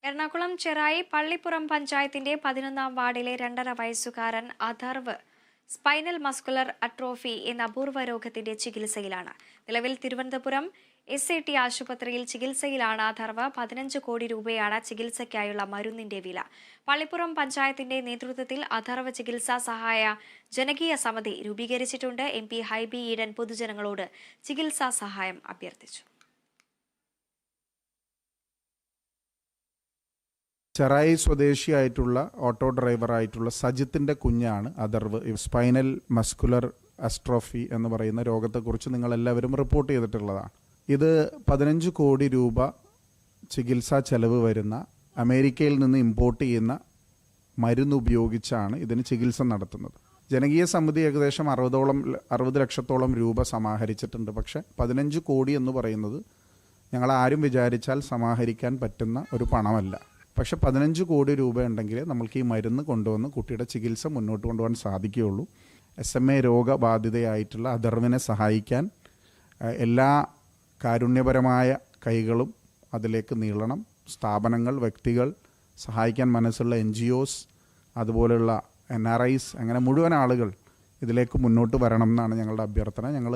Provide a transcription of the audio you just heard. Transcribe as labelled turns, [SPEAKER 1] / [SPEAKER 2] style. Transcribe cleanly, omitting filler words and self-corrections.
[SPEAKER 1] എറണാകുളം ചെറായി പള്ളിപ്പുറം പഞ്ചായത്തിന്റെ 11-ാം വാർഡിലെ 2.5 വയസ്സുകാരൻ അഥർവ് സ്പൈനൽ മസ്കുലർ അട്രോഫി എന്ന അപൂർവ രോഗത്തിന്റെ ചികിത്സയിലാണ്. നിലവിൽ തിരുവനന്തപുരം SAT ആശുപത്രിയിൽ ചികിത്സയിലാണ് അഥർവ്. 15 കോടി രൂപയാണ് ചികിത്സയ്ക്കായുള്ള മരുന്നിന്റെ വില. പള്ളിപ്പുറം പഞ്ചായത്തിന്റെ നേതൃത്വത്തിൽ അഥർവ് ചികിത്സാ സഹായ ജനകീയ സമിതി രൂപീകരിച്ചിട്ടുണ്ട്. MP ഹൈബി ഈഡൻ പൊതുജനങ്ങളോട് ചികിത്സാ സഹായം അഭ്യർത്ഥിച്ചു.
[SPEAKER 2] ചെറായി സ്വദേശിയായിട്ടുള്ള ഓട്ടോ ഡ്രൈവറായിട്ടുള്ള സജിത്തിൻ്റെ കുഞ്ഞാണ് അഥർവ്. സ്പൈനൽ മസ്കുലർ അസ്ട്രോഫി എന്ന് പറയുന്ന രോഗത്തെക്കുറിച്ച് നിങ്ങളെല്ലാവരും റിപ്പോർട്ട് ചെയ്തിട്ടുള്ളതാണ്. ഇത് 15 കോടി രൂപ ചികിത്സാ ചെലവ് വരുന്ന അമേരിക്കയിൽ നിന്ന് ഇമ്പോർട്ട് ചെയ്യുന്ന മരുന്ന് ഉപയോഗിച്ചാണ് ഇതിന് ചികിത്സ നടത്തുന്നത്. ജനകീയ സമിതി ഏകദേശം 60 ലക്ഷത്തോളം രൂപ സമാഹരിച്ചിട്ടുണ്ട്. പക്ഷേ 15 കോടി എന്ന് പറയുന്നത് ഞങ്ങളാരും വിചാരിച്ചാൽ സമാഹരിക്കാൻ പറ്റുന്ന ഒരു പണമല്ല. പക്ഷെ 15 കോടി രൂപ ഉണ്ടെങ്കിൽ നമ്മൾക്ക് ഈ മരുന്ന് കൊണ്ടുവന്ന് കുട്ടിയുടെ ചികിത്സ മുന്നോട്ട് കൊണ്ടുപോകാൻ സാധിക്കുകയുള്ളൂ. SMA രോഗബാധിതയായിട്ടുള്ള അഥർവിനെ സഹായിക്കാൻ എല്ലാ കാരുണ്യപരമായ കൈകളും അതിലേക്ക് നീളണം. സ്ഥാപനങ്ങൾ, വ്യക്തികൾ, സഹായിക്കാൻ മനസ്സുള്ള NGOs, അതുപോലെയുള്ള NRIs, അങ്ങനെ മുഴുവൻ ആളുകൾ ഇതിലേക്ക് മുന്നോട്ട് വരണം എന്നാണ് ഞങ്ങളുടെ അഭ്യർത്ഥന. ഞങ്ങൾ